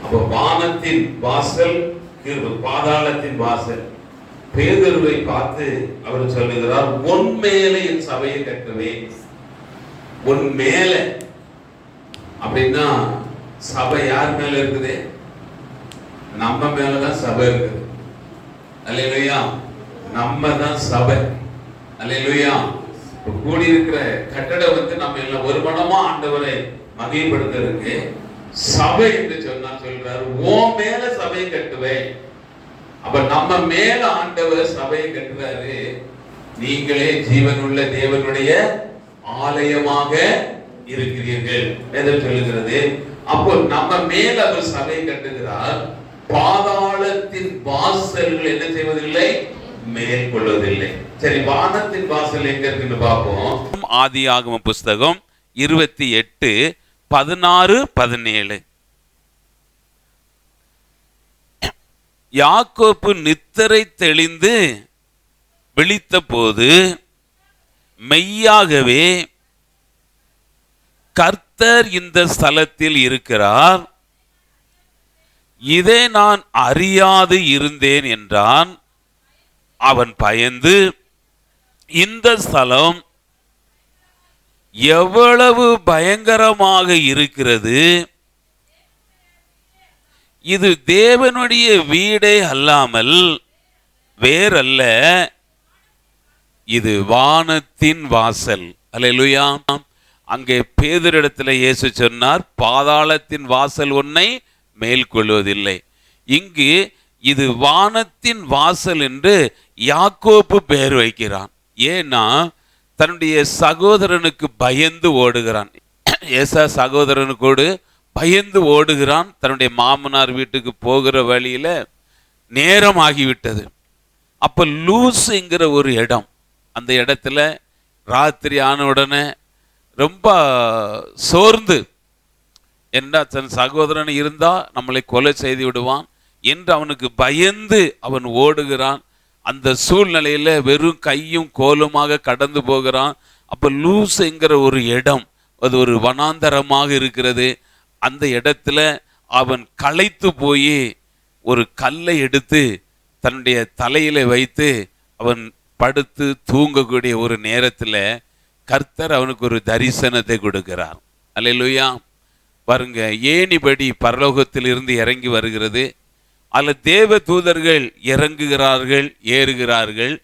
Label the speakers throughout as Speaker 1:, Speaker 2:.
Speaker 1: அப்ப வானத்தின் வாசல், பாதாளத்தின் வாசல். பேதுருவை பார்த்து அவர் சொல்லுகிறார், உன் மேலே என் சபையை கட்டுவேன். உன் மேல அப்படின்னா சபை யார் மேல இருக்குது? நம்ம மேலதான் சபை இருக்குது. அல்லேலூயா. நம்ம தான் சபை. அல்லேலூயா. கூடி இருக்கிற கட்டடம் நம்ம எல்லாம் ஒரு மனமா ஆண்டவரை மகிமைப்படுத்துறதுக்கு சபை என்று சொன்னா சொல்றாரு, ஓ மேல சபையை கட்டுவேன். அப்ப நம்ம மேல ஆண்டவர் சபையை கட்டுறாரு. நீங்களே ஜீவனுள்ள தேவனுடைய ஆலயமாக இருக்கிறீர்கள் என்று சொல்லுகிறது. அப்போ நம்ம மேல அவர் சபை கட்டுகிறார். பாதாளத்தின் வாசல்கள் என்ன செய்வதில்லை? மேற்கொள்வதில்லை. சரி, வானத்தின் வாசல் எங்க இருக்குன்னு பார்ப்போம்.
Speaker 2: ஆதியாகம புஸ்தகம் 28:16-17. யாக்கோப்பு நித்திரை தெளிந்து விழித்த போது மெய்யாகவே கர்த்தர் இந்த ஸ்தலத்தில் இருக்கிறார், இதை நான் அறியாது இருந்தேன் என்றான். அவன் பயந்து, இந்த ஸ்தலம் எவ்வளவு பயங்கரமாக இருக்கிறது, இது தேவனுடைய வீடே அல்லாமல் வேறல்ல, இது வானத்தின் வாசல். அல்லேலூயா. அங்கே பேதுருவிடத்தில் இயேசு சொன்னார், பாதாளத்தின் வாசல் உன்னை மேற்கொள்வதில்லை. இங்கு இது வானத்தின் வாசல் என்று யாக்கோப்பு பெயர் வைக்கிறான். ஏன்னா தன்னுடைய சகோதரனுக்கு பயந்து ஓடுகிறான். ஏசா சகோதரனுக்கோடு பயந்து ஓடுகிறான். தன்னுடைய மாமனார் வீட்டுக்கு போகிற வழியில நேரம் ஆகிவிட்டது. அப்ப லூஸ்ங்கிற ஒரு இடம், அந்த இடத்துல ராத்திரி ஆன உடனே ரொம்ப சோர்ந்து, என்ன தன் சகோதரன் இருந்தா நம்மளை கொலை செய்து விடுவான் என்று அவனுக்கு பயந்து அவன் ஓடுகிறான். அந்த சூழ்நிலையில வெறும் கையும் கோலுமாக கடந்து போகிறான். அப்ப லூஸ்ங்கிற ஒரு இடம், அது ஒரு வனாந்தரமாக இருக்கிறது. அந்த இடத்துல அவன் களைத்து போய் ஒரு கல்லை எடுத்து தன்னுடைய தலையில வைத்து அவன் படுத்து தூங்கக்கூடிய ஒரு நேரத்துல கர்த்தர் அவனுக்கு ஒரு தரிசனத்தை கொடுக்கிறார். அல்லேலூயா. பாருங்க, ஏணிபடி பரலோகத்தில் இருந்து இறங்கி வருகிறது. அதுல தேவ தூதர்கள் இறங்குகிறார்கள், ஏறுகிறார்கள்.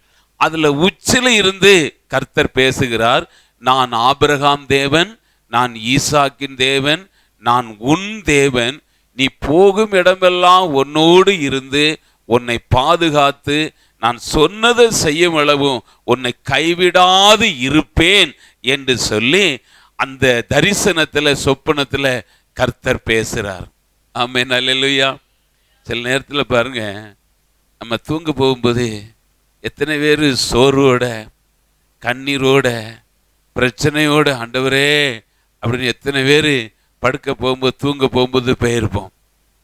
Speaker 2: அதுல உச்சில இருந்து கர்த்தர் பேசுகிறார், நான் ஆபிரகாம் தேவன், நான் ஈசாக்கின் தேவன், நான் உன் தேவன், நீ போகும் இடமெல்லாம் உன்னோடு இருந்து உன்னை பாதுகாத்து நான் சொன்னதை செய்யும் அளவும் உன்னை கைவிடாது இருப்பேன் என்று சொல்லி அந்த தரிசனத்துல சொப்பனத்துல கர்த்தர் பேசுறார். ஆமென். அல்லேலூயா. சில நேரத்தில் பாருங்க, நம்ம தூங்க போகும்போது எத்தனை பேர் சோர்வோட, கண்ணீரோட, பிரச்சனையோட, ஆண்டவரே அப்படின்னு எத்தனை பேர் படுக்க போகும்போது, தூங்க போகும்போது போயிருப்போம்.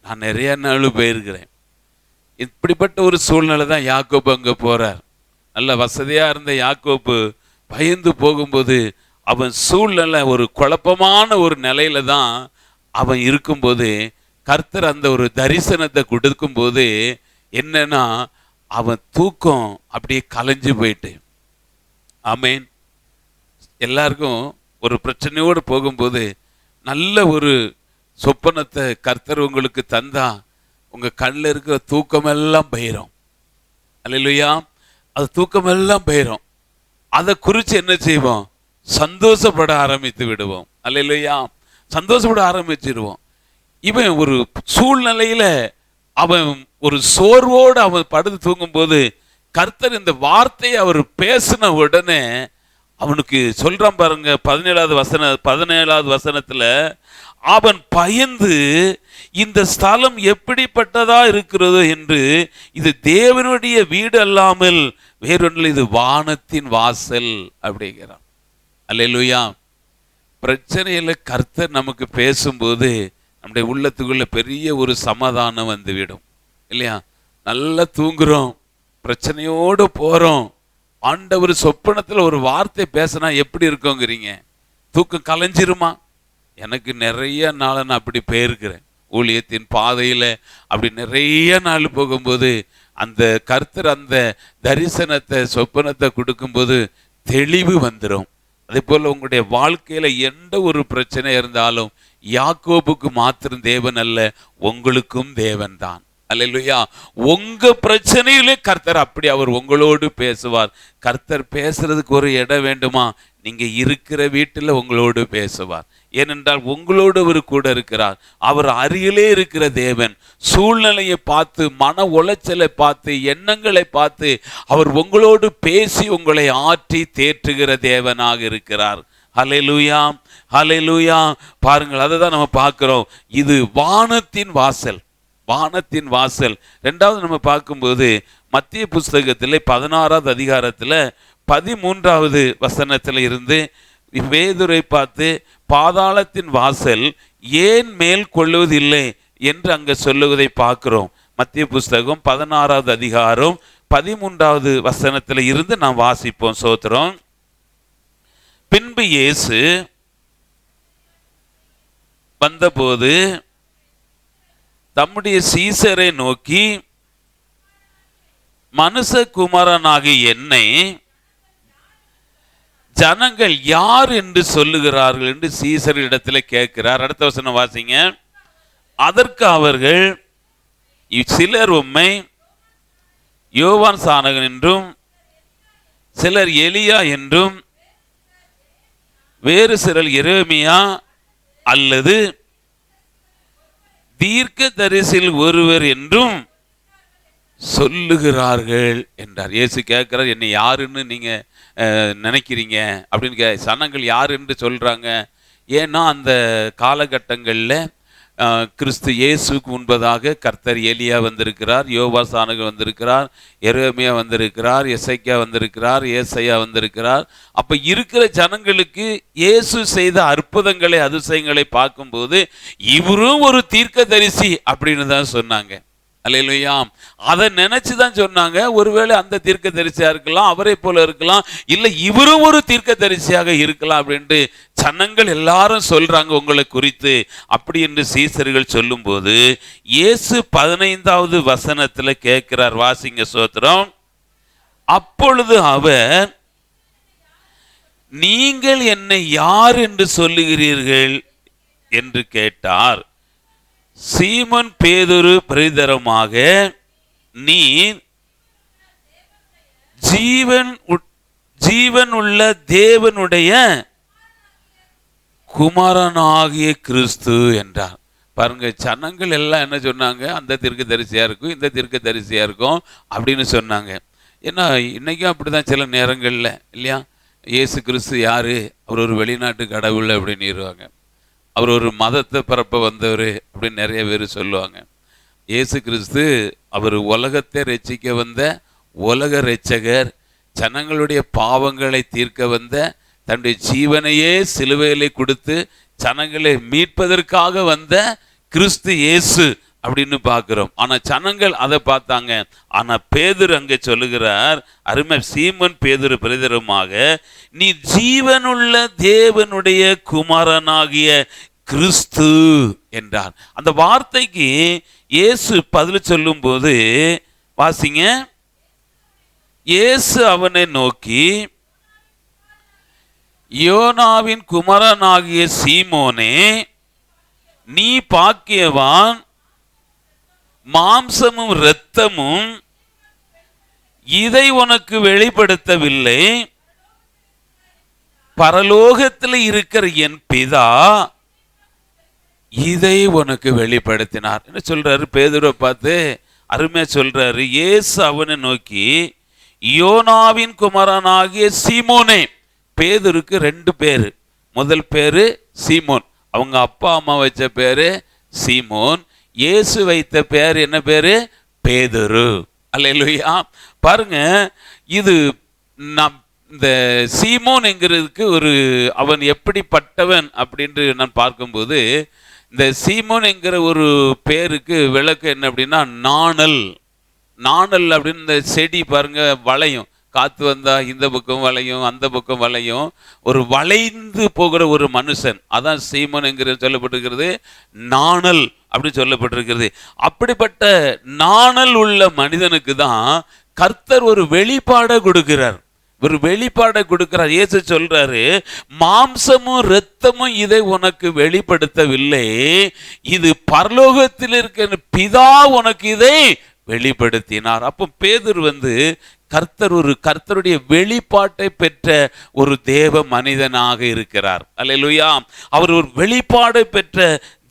Speaker 2: நான் நிறைய நாள் போயிருக்கிறேன். இப்படிப்பட்ட ஒரு சூழ்நிலை தான் யாக்கோப்பு அங்கே போறார். நல்ல வசதியா இருந்த யாக்கோப்பு பயந்து போகும்போது அவன் சூழ்நிலை ஒரு குழப்பமான ஒரு நிலையில தான் அவன் இருக்கும்போது கர்த்தர் அந்த ஒரு தரிசனத்தை கொடுக்கும் போது என்னன்னா அவன் தூக்கம் அப்படியே கலைஞ்சு போயிட்டு. ஆமேன். எல்லாருக்கும் ஒரு பிரச்சனையோடு போகும்போது நல்ல ஒரு சொப்பனத்தை கர்த்தர் உங்களுக்கு தந்தா உங்க கண்ணில் இருக்கிற தூக்கமெல்லாம் போயிடும். அல்லேலூயா. அது தூக்கமெல்லாம் போயிடும். அதை குறித்து என்ன செய்வோம்? சந்தோஷப்பட ஆரம்பித்து விடுவோம். அல்லேலூயா. சந்தோஷப்பட ஆரம்பிச்சிடுவோம். இவன் ஒரு சூழ்நிலையில அவன் ஒரு சோர்வோடு அவன் படுத்து தூங்கும் போது கர்த்தர் இந்த வார்த்தையை அவர் பேசின உடனே அவனுக்கு சொல்றான் பாருங்க, 17வது வசனத்துல அவன் பயந்து, இந்த ஸ்தலம் எப்படிப்பட்டதா இருக்கிறது என்று, இது தேவனுடைய வீடு அல்லாமல் வேறொன்றில் இது வானத்தின் வாசல் அப்படிங்கிறான். அல்லேலூயா. பிரச்சனையில கர்த்தர் நமக்கு பேசும்போது நம்முடைய உள்ளத்துக்குள்ள பெரிய ஒரு சமாதானம் வந்துவிடும் இல்லையா? நல்லா தூங்குறோம், பிரச்சனையோடு போறோம், ஆண்டவர் சொப்பனத்தில் ஒரு வார்த்தை பேசினா எப்படி இருக்கோங்கிறீங்க? தூக்கம் கலைஞ்சிருமா? எனக்கு நிறைய நாள் நான் அப்படி போயிருக்கிறேன். ஊழியத்தின் பாதையில அப்படி நிறைய நாள் போகும்போது அந்த கர்த்தர் அந்த தரிசனத்தை சொப்பனத்தை கொடுக்கும்போது தெளிவு வந்துடும். அதே போல உங்களுடைய வாழ்க்கையில எந்த ஒரு பிரச்சனை இருந்தாலும் யாக்கோபுக்கு மாத்திரம் தேவன் அல்ல, உங்களுக்கும் தேவன் தான். அல்லேலூயா. உங்க பிரச்சனையிலே கர்த்தர் அப்படி அவர் உங்களோடு பேசுவார். கர்த்தர் பேசுறதுக்கு ஒரு இடம் வேண்டுமா? நீங்க இருக்கிற வீட்டில் உங்களோடு பேசுவார். ஏனென்றால் உங்களோடு அவர் கூட இருக்கிறார். அவர் அருகிலே இருக்கிற தேவன். சூழ்நிலையை பார்த்து, மன உளைச்சலை பார்த்து, எண்ணங்களை பார்த்து அவர் உங்களோடு பேசி உங்களை ஆற்றி தேற்றுகிற தேவனாக இருக்கிறார். ஹல்லேலூயா, ஹல்லேலூயா. பாருங்கள், அதை தான் நம்ம பார்க்கிறோம். இது வானத்தின் வாசல், வானத்தின் வாசல். ரெண்டாவது நம்ம பார்க்கும்போது மத்திய புஸ்தகத்தில் 16வது அதிகாரத்தில் 13வது வசனத்தில் இருந்து பேதுரை பார்த்து பாதாளத்தின் வாசல் ஏன் மேல் கொள்ளுவதில்லை என்று அங்கே சொல்லுவதை பார்க்கிறோம். மத்திய புஸ்தகம் 16வது அதிகாரம் 13வது வசனத்தில் இருந்து நாம் வாசிப்போம். சோத்திரம். பின்பு இயேசு வந்தபோது தம்முடைய சீசரை நோக்கி, மனுஷகுமாரனாகிய என்னை ஜனங்கள் யார் என்று சொல்லுகிறார்கள் என்று சீசரிடத்தில் கேட்கிறார். அடுத்த வசனம் வாசிங்க. அதற்கு அவர்கள், சிலர் உம்மை யோவான் சானகன் என்றும், சிலர் எலியா என்றும், வேறு சிலர் எரேமியா அல்லது தீர்க்கதரிசியில் ஒருவர் என்றும் சொல்லுகிறார்கள் என்றார். இயேசு கேட்கிறார், என்னை யாருன்னு நீங்க நினைக்கிறீங்க அப்படின்னு சனங்கள் யார் என்று சொல்றாங்க. ஏன்னா அந்த காலகட்டங்களில் கிறிஸ்து இயேசுக்கு முன்பதாக கர்த்தர் எலியா வந்திருக்கிறார், யோவா சானகன் வந்திருக்கிறார், எரேமியா வந்திருக்கிறார், எசேக்கியா வந்திருக்கிறார், ஏசாயா வந்திருக்கிறார். அப்ப இருக்கிற ஜனங்களுக்கு இயேசு செய்த அற்புதங்களை அதிசயங்களை பார்க்கும்போது இவரும் ஒரு தீர்க்கதரிசி அப்படின்னு தான் சொன்னாங்க. அல்லேலூயா. அதை நினைச்சுதான் சொன்னாங்க. ஒருவேளை அந்த தீர்க்கதரிசியா இருக்கலாம், அவரை போல இருக்கலாம், இல்லை இவரும் ஒரு தீர்க்கதரிசியாக இருக்கலாம் அப்படின்ட்டு ஜனங்கள் எல்லாரும் சொல்றாங்க உங்களை குறித்து. அப்படி என்று சீசர்கள் சொல்லும் போது இயேசு 15வது வசனத்துல கேட்கிறார். வாசிங்க சோத்திரம். அப்பொழுது அவர், நீங்கள் என்னை யார் என்று சொல்லுகிறீர்கள் என்று கேட்டார். சீமோன் பேதுரு பிரதிதரமாக, நீர் ஜீவன் உள்ள தேவனுடைய குமாரனாகிய கிறிஸ்து என்றார். பாருங்க, ஜனங்கள் எல்லாம் என்ன சொன்னாங்க? அந்த தீர்க்கதரிசியா இருக்கும், இந்த தீர்க்கதரிசியா இருக்கும் அப்படின்னு சொன்னாங்க. ஏன்னா இன்னைக்கும் அப்படிதான் சில நேரங்கள்ல இல்லையா, இயேசு கிறிஸ்து யாரு? அவர் ஒரு வெளிநாட்டு கடவுள் அப்படின்னு, அவர் ஒரு மதத்தை பரப்ப வந்தவர் அப்படின்னு நிறைய பேர் சொல்லுவாங்க. இயேசு கிறிஸ்து அவர் உலகத்தை ரட்சிக்க வந்த உலக இரட்சகர், ஜனங்களுடைய பாவங்களை தீர்க்க வந்த, தன்னுடைய ஜீவனையே சிலுவையிலே கொடுத்து ஜனங்களை மீட்பதற்காக வந்த கிறிஸ்து இயேசு அப்படின்னு பார்க்கிறோம். ஆனா ஜனங்கள் அதை பார்த்தாங்க. ஆனா பேதுரு அங்கே சொல்லுகிறார், அருமை சீமோன் பேதுரு பிரதிதரமாக, நீ ஜீவனுள்ள தேவனுடைய குமாரனாகிய கிறிஸ்து என்றார். அந்த வார்த்தைக்கு இயேசு பதில் சொல்லும் போது வாசிங்க. இயேசு அவனை நோக்கி, யோனாவின் குமாரனாகிய சீமோனே, நீ பாக்கியவான், மாம்சமும் இரத்தமும் இதை உனக்கு வெளிப்படுத்தவில்லை, பரலோகத்தில் இருக்கிற என் பிதா இதை உனக்கு வெளிப்படுத்தினார் என்ன சொல்றாரு? பேதுருவை பார்த்து அருமையா சொல்றாரு. இயேசு அவனை நோக்கி, யோனாவின் குமாரனாகிய சீமோனே. பேதுருக்கு 2 பேரு. முதல் பேரு சீமோன், அவங்க அப்பா அம்மா வச்ச பேரு சீமோன். இயேசு வைத்த பேர் என்ன பேரு? பேதுரு. அல்லேலூயா. பாருங்க, இது இந்த சீமோன் என்கிறதுக்கு அவன் எப்படிப்பட்டவன் அப்படின்னு நான் பார்க்கும்போது, இந்த சீமோன் என்கிற ஒரு பேருக்கு விளக்கம் என்ன அப்படின்னா, நாணல் அப்படின்னு. இந்த செடி பாருங்க வளையும், காத்து வந்தா இந்த பக்கம் வளையும், அந்த பக்கம் வளையும், ஒரு வளைந்து போகிற ஒரு மனுஷன், அதான் சீமோன் என்கிற சொல்லப்பட்டிருக்கிறது. நாணல் அப்படி சொல்லப்பட்டிருக்கிறது. அப்படிப்பட்ட நாணல் உள்ள மனிதனுக்கு தான் கர்த்தர் ஒரு வெளிப்பாடை கொடுக்கிறார். ஒரு வெளிப்பாடை கொடுக்கிறார். இயேசு சொல்றாரு, மாம்சமும் இரத்தமும் இதை உனக்கு வெளிப்படுத்தவில்லை, இது பரலோகத்தில் இருக்கிற பிதா உனக்கு இதை வெளிப்படுத்தினார். அப்போ பேதுரு கர்த்தருடைய வெளிப்பாட்டை பெற்ற ஒரு தேவ மனிதனாக இருக்கிறார். அல்லேலூயா. அவர் ஒரு வெளிப்பாடை பெற்ற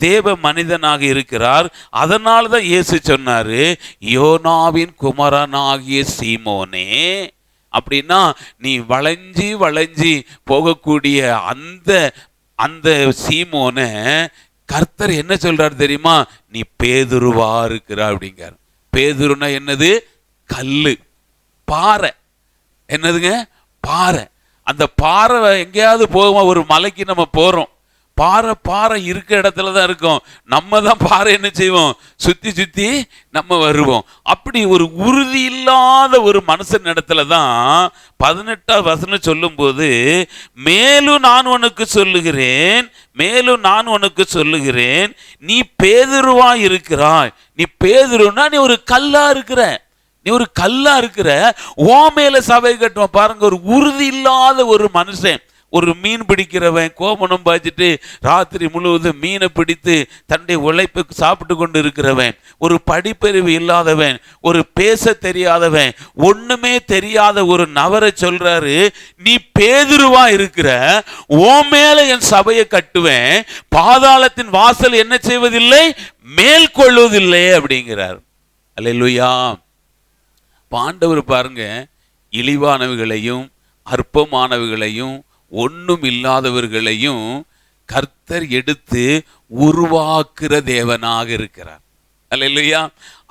Speaker 2: தேவ மனிதனாக இருக்கிறார். அதனால தான் இயேசு சொன்னாரு, யோனாவின் குமாரனாகிய சீமோனே. அப்படின்னா நீ வளைஞ்சி வளைஞ்சி போகக்கூடிய அந்த சீமோனை கர்த்தர் என்ன சொல்றாரு தெரியுமா? நீ பேதுருவா இருக்கிற அப்படிங்கிறார். பேதுருனா என்னது? கல்லு, பாறை. என்னதுங்க? பாறை. அந்த பாறை எங்கேயாவது போகுமா? ஒரு மலைக்கு நம்ம போறோம், பாறை இருக்க இடத்துல தான் இருக்கும். நம்ம தான் பாறை என்ன செய்வோம்? சுத்தி சுத்தி நம்ம வருவோம். அப்படி ஒரு உறுதி இல்லாத ஒரு மனுஷன் இடத்துல தான் 18ஆம் வசனம் சொல்லும் போது, மேலும் நான் உனக்கு சொல்லுகிறேன், நீ பேதுருவா இருக்கிறாய். நீ பேதுருன்னா நீ ஒரு கல்லா இருக்கிற, ஓ மேல சபை கட்டுவான். பாருங்க, ஒரு உறுதி இல்லாத ஒரு மனுஷன். ஒரு மீன் பிடிக்கிறவன் கோமணம் பாய்ச்சிட்டு ராத்திரி முழுவதும் மீனை பிடித்து தன்னுடைய உழைப்பு சாப்பிட்டு கொண்டு இருக்கிறவன், ஒரு படிப்பறிவு இல்லாதவன், ஒரு பேச தெரியாதவன், ஒண்ணுமே தெரியாத ஒரு நபரை சொல்றாரு, நீ பேதுருவா இருக்கிற, ஓ மேல என் சபையை கட்டுவேன், பாதாளத்தின் வாசல் என்ன செய்வதில்லை? மேற்கொள்வதில்லை அப்படிங்கிறார். அல்லேலூயா. ஆண்டவர் பாருங்க, இழிவானவர்களையும் அற்பமானவர்களையும் ஒன்றும் இல்லாதவர்களையும் கர்த்தர் எடுத்து உருவாக்குற தேவனாக இருக்கிறார். அல்லேலூயா.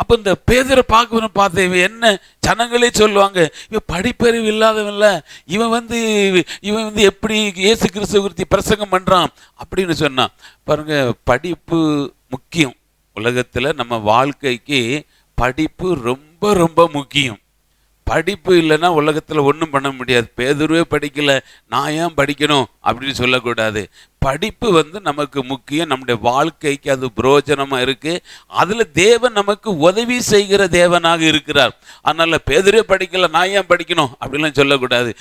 Speaker 2: அப்ப இந்த பேதுரை பார்த்தேன், என்ன ஜனங்களே சொல்லுவாங்க, இவன் படிப்பறிவு இல்லாதவன்ல, இவன் எப்படி இயேசு கிறிஸ்துவை குறித்து பிரசங்கம் பண்றான் அப்படின்னு சொன்னான். பாருங்க, படிப்பு முக்கியம். உலகத்துல நம்ம வாழ்க்கைக்கு படிப்பு ரொம்ப ரொம்ப முக்கியம். படிப்பு இல்லைன்னா உலகத்தில் ஒன்றும் பண்ண முடியாது. பேதுருவே படிக்கல, நான் ஏன் படிக்கணும் அப்படின்னு சொல்லக்கூடாது. படிப்பு நமக்கு முக்கியம். நம்முடைய வாழ்க்கைக்கு அது பிரயோஜனமாக இருக்குது. அதில் தேவன் நமக்கு உதவி செய்கிற தேவனாக இருக்கிறார். அதனால் பேதுருவே படிக்கல, நான் ஏன் படிக்கணும் அப்படின்லாம் சொல்லக்கூடாது.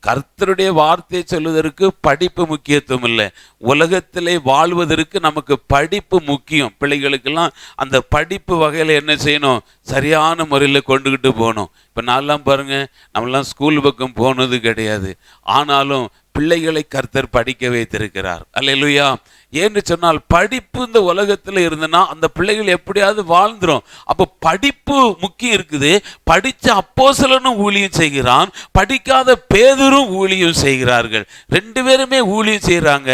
Speaker 2: கர்த்தருடைய வார்த்தையை சொல்வதற்கு படிப்பு முக்கியத்துவம் இல்லை. உலகத்திலே வாழ்வதற்கு நமக்கு படிப்பு முக்கியம். பிள்ளைகளுக்கெல்லாம் அந்த படிப்பு வகையில் என்ன செய்யணும்? சரியான முறையில் கொண்டுகிட்டு போகணும். இப்போ நான்லாம் பாருங்க, நம்மளாம் ஸ்கூல் பக்கம் போனது கிடையாது. ஆனாலும் பிள்ளைகளை கர்த்தர் படிக்க வைத்திருக்கிறார். அல்லேலூயா. ஏன்னு சொன்னால் படிப்பு இந்த உலகத்தில் இருந்தனா அந்த பிள்ளைகள் எப்படியாவது வாழ்ந்துரும். அப்போ படிப்பு முக்கியம் இருக்குது. படித்த அப்போஸ்தலனும் ஊழியம் செய்கிறான், படிக்காத பேதுரும் ஊழியம் செய்கிறார்கள். ரெண்டு பேருமே ஊழியம் செய்கிறாங்க.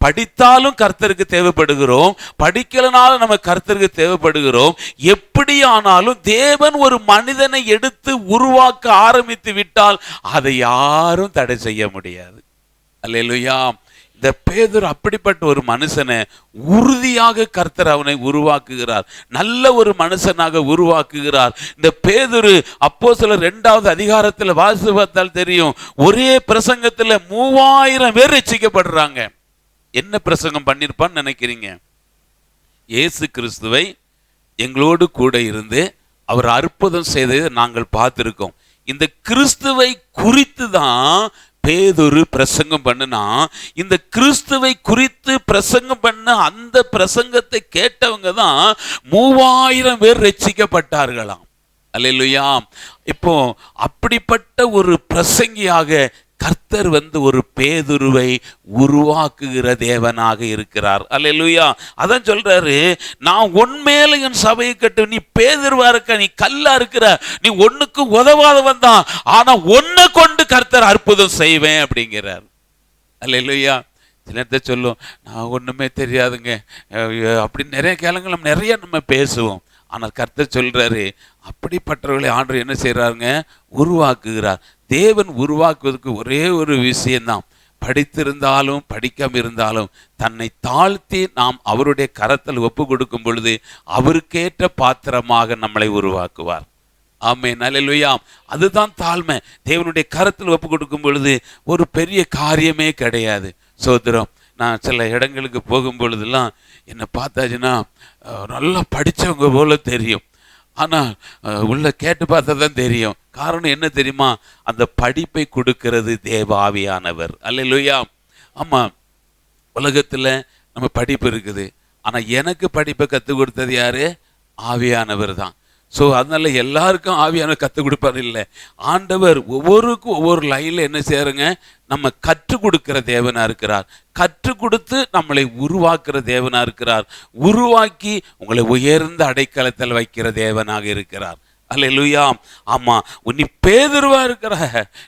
Speaker 2: படித்தாலும் கர்த்தருக்கு தேவைப்படுகிறோம், படிக்கலனாலும் நம்ம கர்த்தருக்கு தேவைப்படுகிறோம். எப்படி ஆனாலும் தேவன் ஒரு மனிதனை எடுத்து உருவாக்க ஆரம்பித்து விட்டால் அதை யாரும் தடை செய்ய முடியாது. அல்லேலூயா. இந்த பேதுரு அப்படிப்பட்ட ஒரு மனுஷனை உறுதியாக கர்த்தர் அவனை உருவாக்குகிறார். நல்ல ஒரு மனுஷனாக உருவாக்குகிறார். இந்த பேதுரு அப்போஸ்தலர் 2வது அதிகாரத்தில் வாசித்து பார்த்தால் தெரியும், ஒரே பிரசங்கத்தில் 3000 பேர் ரட்சிக்கப்படுறாங்க. என்ன பிரசங்கம் பண்ணிருப்பான்னு நினைக்கிறீங்க? இயேசு கிறிஸ்துவை எங்களோடு கூட இருந்து அவர் அற்புதம் செய்ததை நாங்கள் பார்த்திருக்கோம். இந்த கிறிஸ்துவை குறித்து தான் பேதுரு பிரசங்கம் பண்ணுனா, இந்த கிறிஸ்துவை குறித்து பிரசங்கம் பண்ண அந்த பிரசங்கத்தை கேட்டவங்க தான் 3000 பேர் ரட்சிக்கப்பட்டார்களாம். அல்லேலூயா. இப்போ அப்படிப்பட்ட ஒரு பிரசங்கியாக கர்த்தர் ஒரு பேதுருவை உருவாக்குகிற தேவனாக இருக்கிறார். அல்லேலூயா. அதான் சொல்றாரு, நான் உன்மேல என் சபையை கட்டு, நீ பேதுருவா இருக்க, நீ கல்லா இருக்கிற, நீ ஒண்ணுக்கு உதவாதவன் தான், ஆனா ஒன்னை கொண்டு கர்த்தர் அற்புதம் செய்வேன் அப்படிங்கிறார். அல்லேலூயா. சிலத்தை சொல்லும், நான் ஒண்ணுமே தெரியாதுங்க அப்படின்னு நிறைய கேளுங்க, நம்ம பேசுவோம். ஆனால் கர்த்தர் சொல்றாரு, அப்படிப்பட்டவர்களை ஆண்டவர் என்ன செய்யறாருங்க? உருவாக்குகிறார். தேவன் உருவாக்குவதற்கு ஒரே ஒரு விஷயம்தான், படித்திருந்தாலும் படிக்காம இருந்தாலும் தன்னை தாழ்த்தி நாம் அவருடைய கரத்தில் ஒப்பு கொடுக்கும் பொழுது அவருக்கேற்ற பாத்திரமாக நம்மளை உருவாக்குவார். ஆமென். அல்லேலூயா. அதுதான் தாழ்மை. தேவனுடைய கரத்தில் ஒப்பு கொடுக்கும் பொழுது ஒரு பெரிய காரியமே கிடையாது. சோதரம், நான் சில இடங்களுக்கு போகும் பொழுதெல்லாம் என்னை பார்த்தாச்சுன்னா நல்லா படித்தவங்க போல தெரியும். ஆனால் உள்ள கேட்டு பார்த்தா தான் தெரியும். காரணம் என்ன தெரியுமா? அந்த படிப்பை கொடுக்கிறது தேவ ஆவியானவர். அல்லேலூயா. ஆமாம், உலகத்தில் நம்ம படிப்பு இருக்குது. ஆனால் எனக்கு படிப்பை கற்றுக் கொடுத்தது யாரு? ஆவியானவர் தான். ஸோ அதனால எல்லாருக்கும் ஆவியானவர் கற்றுக் கொடுப்பார் இல்லை. ஆண்டவர் ஒவ்வொருக்கும் ஒவ்வொரு லைனில் என்ன செய்யறங்க? நம்ம கற்றுக் கொடுக்கிற தேவனா இருக்கிறார். கற்றுக் கொடுத்து நம்மளை உருவாக்குற தேவனா இருக்கிறார். உருவாக்கி உங்களை உயர்ந்த அடைக்கலத்தில் வைக்கிற தேவனாக இருக்கிறார். அல்லேலூயா. ஆமா, நீ பேதுருவா இருக்கிற,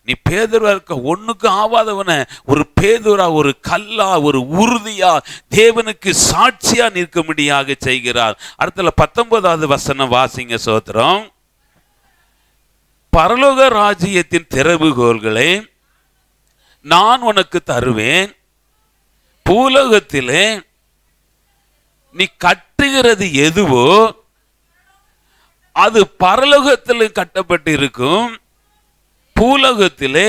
Speaker 2: நீ பேதுருவா இருக்க, ஒண்ணுக்கு ஆவாதவன ஒரு பேதுரா, ஒரு கல்லா, ஒரு உறுதியா, தேவனுக்கு சாட்சியா நிற்கும்படியாக செய்கிறார். அடுத்தல 19வது வசனம் வாசிங்க. சோத்திரம். பரலோக ராஜ்யத்தின் திறவுகோல்களை நான் உனக்கு தருவேன். பூலோகத்திலே நீ கட்டுகிறது எதுவோ அது பரலோகத்தில் கட்டப்பட்டு இருக்கும். பூலோகத்திலே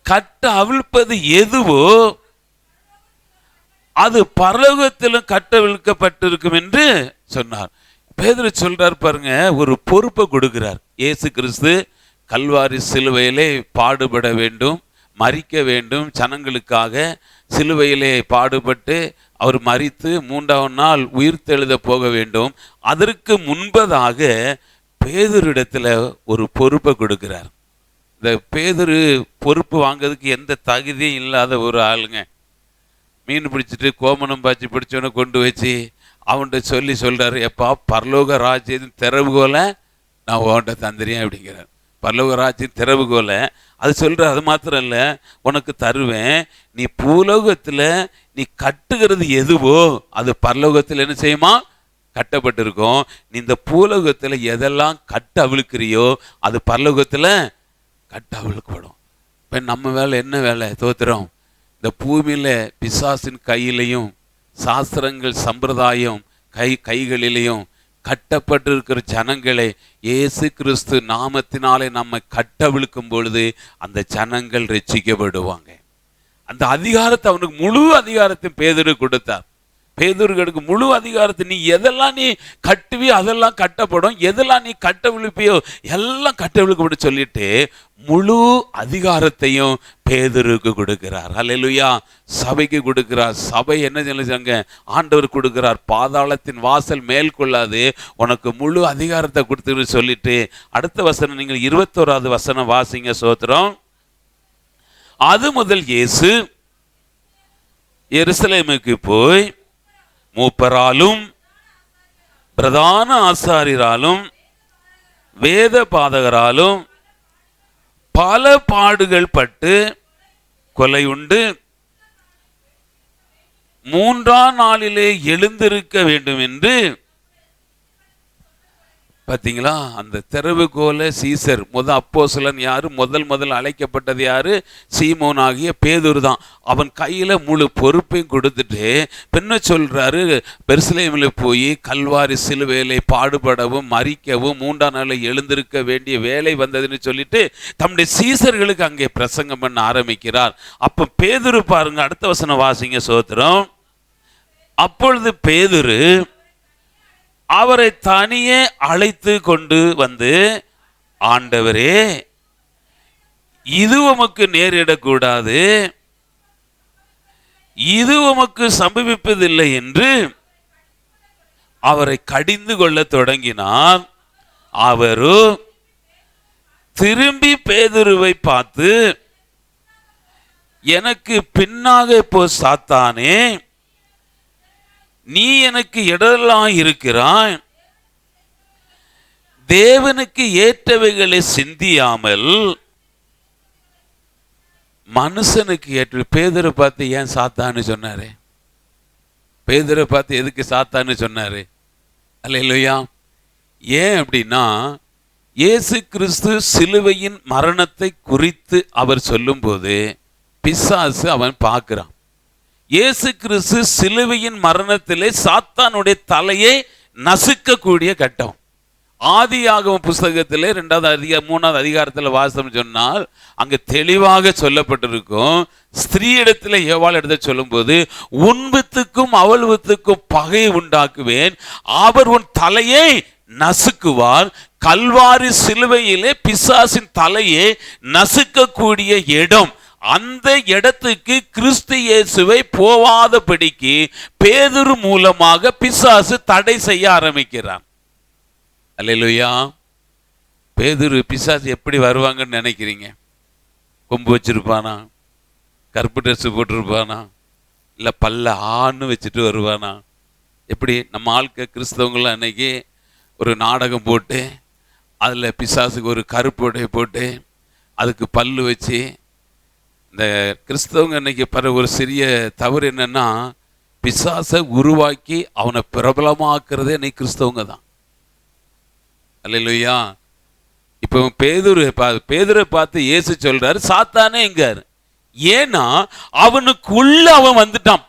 Speaker 2: கட்ட அவிழ்ப்பது எதுவோ அது பரலோகத்திலும் கட்டவிழ்க்கப்பட்டிருக்கும் என்று சொன்னார். பேதுரு சொல்றார் பாருங்க, ஒரு பொறுப்பை கொடுக்கிறார். இயேசு கிறிஸ்து கல்வாரி சிலுவையிலே பாடுபட வேண்டும், மரிக்க வேண்டும். ஜனங்களுக்காக சிலுவையிலே பாடுபட்டு அவர் மரித்து 3ஆம் நாள் உயிர்த்தெழுத போக வேண்டும். அதற்கு முன்பதாக பேதுருவிடத்தில் ஒரு பொறுப்பை கொடுக்கிறார். இந்த பேதுரு பொறுப்பு வாங்கிறதுக்கு எந்த தகுதியும் இல்லாத ஒரு ஆளுங்க. மீன் பிடிச்சிட்டு கோமணம் பாய்ச்சி பிடிச்சவனை கொண்டு வச்சு அவன்கிட்ட சொல்றாரு, எப்பா பரலோக ராஜ்யத்தின் திறவுகோலை நான் உன்கிட்ட தந்துறேன் அப்படிங்கிறார். பரலோக ராஜ்யத்தின் திறவுகோலை அது சொல்ற. அது மாத்திரம் இல்லை, உனக்கு தருவேன். நீ பூலோகத்தில் நீ கட்டுகிறது எதுவோ அது பரலோகத்தில் என்ன செய்யுமா? கட்டப்பட்டிருக்கும். நீ இந்த பூலோகத்தில் எதெல்லாம் கட்ட அவிழ்க்கிறியோ அது பரலோகத்தில் கட்ட அவிழ்க்கப்படும். இப்போ நம்ம வேலை என்ன வேலை? தோத்திரம். இந்த பூமியில் பிசாசின் கையிலையும் சாஸ்திரங்கள் சம்பிரதாயம் கைகளிலையும் கட்டப்பட்டிருக்கிற ஜனங்களை இயேசு கிறிஸ்து நாமத்தினாலே நம்ம கட்டவிழ்க்கும் பொழுது அந்த ஜனங்கள் ரட்சிக்கப்படுவாங்க. அந்த அதிகாரத்தை அவனுக்கு முழு அதிகாரத்தையும் பேதுரு கொடுத்தார். பேதுருக்கு முழு அதிகாரத்தை, நீ எதெல்லாம் நீ கட்டுவியோ அதெல்லாம் கட்டப்படும், எதெல்லாம் நீ கட்ட விழுப்பியோ எல்லாம் கட்ட விழுக்கப்படும் சொல்லிட்டு முழு அதிகாரத்தையும் பேதுருக்கு கொடுக்கிறார். அல்லேலூயா. சபைக்கு கொடுக்கிறார். சபை என்ன சொல்லுங்க? ஆண்டவர் கொடுக்கிறார். பாதாளத்தின் வாசல் மேல் கொள்ளாது, உனக்கு முழு அதிகாரத்தை கொடுத்து சொல்லிட்டு அடுத்த வசனம் நீங்கள் 21வது வசனம் வாசிங்க. சோத்திரம். அது முதல் இயேசு எருசலேமுக்கு போய் மூப்பராலும் பிரதான ஆசாரியராலும் வேத பாதகராலும் பல பாடுகள் பட்டு கொலையுண்டு 3ஆம் நாளிலே எழுந்திருக்க வேண்டும் என்று. பார்த்தீங்களா? அந்த திறவுகோலை சீசர் அப்போஸ்தலன் யாரு? முதல் அழைக்கப்பட்டது யாரு? சீமோன் ஆகிய பேதுரு தான். அவன் கையில முழு பொறுப்பையும் கொடுத்துட்டு பின்ன சொல்றாரு, எருசலேமில் போய் கல்வாரி சிலுவையிலே பாடுபடவும் மரிக்கவும் 3ஆம் நாளில் எழுந்திருக்க வேண்டிய வேலை வந்ததுன்னு சொல்லிட்டு தம்முடைய சீசர்களுக்கு அங்கே பிரசங்கம் பண்ண ஆரம்பிக்கிறார். அப்ப பேதுரு பாருங்க, அடுத்த வசனம் வாசிங்க. சோத்திரம். அப்பொழுது பேதுரு அவரை தனியே அழைத்து கொண்டு வந்து, ஆண்டவரே, இது உமக்கு நேரிடக்கூடாது, இது உமக்கு சம்பவிப்பதில்லை என்று அவரை கடிந்து கொள்ள தொடங்கினார். அவரு திரும்பி பேதுருவை பார்த்து, எனக்கு பின்னாக போ சாத்தானே, நீ எனக்கு இடரெல்லாம் இருக்கிறாய், தேவனுக்கு ஏற்றவைகளை சிந்தியாமல் மனுஷனுக்கு ஏற்ற. பேதுரை பார்த்து ஏன் சாத்தான்னு சொன்னாரு? பேதுரை பார்த்து எதுக்கு சாத்தான்னு சொன்னாரு? அல்லேலூயா. ஏன் அப்படின்னா, இயேசு கிறிஸ்து சிலுவையின் மரணத்தை குறித்து அவர் சொல்லும்போது பிசாசு அவன் பார்க்கிறான். இயேசு கிறிஸ்து சிலுவையின் மரணத்திலே சாத்தானுடைய தலையை நசுக்கக்கூடிய கட்டம். ஆதியாகமம் புஸ்தகத்திலே 3வது அதிகாரத்தில் வாசம் சொன்னால் அங்க தெளிவாக சொல்லப்பட்டிருக்கும். ஸ்திரீ இடத்துல ஏவாள் இடத்துல சொல்லும்போது, உன் வித்துக்கும் அவள் வித்துக்கும் பகை உண்டாக்குவேன், அவர் உன் தலையை நசுக்குவார். கல்வாரி சிலுவையிலே பிசாசின் தலையை நசுக்கக்கூடிய இடம், அந்த இடத்துக்கு கிறிஸ்து இயேசுவை போவாதபடிக்கு பேதுரு மூலமாக பிசாசு தடை செய்ய ஆரம்பிக்கிறான். அல்லேலூயா. பேதுரு பிசாசு எப்படி வருவாங்கன்னு நினைக்கிறீங்க? கொம்பு வச்சிருப்பானா? கருப்பு ட்ரெஸ் போட்டிருப்பானா? இல்லை பல்ல ஆன்னு வச்சுட்டு வருவானா? எப்படி நம்ம ஆட்கள் கிறிஸ்தவங்களாம் அன்னைக்கு ஒரு நாடகம் போட்டு அதில் பிசாசுக்கு ஒரு கருப்பு உடை போட்டு அதுக்கு பல்லு வச்சு, இந்த கிறிஸ்தவங்க இன்னைக்கு ஒரு சிறிய தவறு என்னன்னா, பிசாசை உருவாக்கி அவனை பிரபலமாக்குறதே இன்னைக்கு கிறிஸ்தவங்க தான். அல்லேலூயா. இப்போ பேதுரை பார்த்து இயேசு சொல்றாரு, சாத்தானே எங்காரு? ஏன்னா அவனுக்குள்ள அவன் வந்துட்டான்.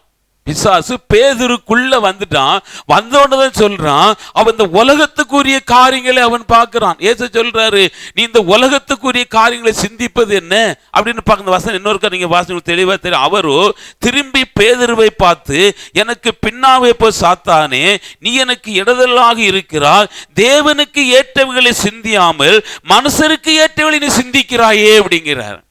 Speaker 2: பிசாசு பேதுருக்குள்ள வந்துட்டான். வந்தோடனே சொல்றான், அவன் இந்த உலகத்துக்குரிய காரியங்களை அவன் பார்க்கிறான். இயேசு சொல்றாரு, நீ இந்த உலகத்துக்குரிய காரியங்களை சிந்திப்பது என்ன அப்படின்னு பார்க்க வசனம் இன்னொருக்கா நீங்க வாசனம் தெளிவா தெரியும். அவரோ திரும்பி பேதுருவை பார்த்து, எனக்கு பின்னாவே போ சாத்தானே, நீ எனக்கு இடதலாக இருக்கிறாய், தேவனுக்கு ஏற்றவைகளை சிந்தியாமல் மனுஷருக்கு ஏற்றவைகளை நீ சிந்திக்கிறாயே அப்படிங்கிறார்.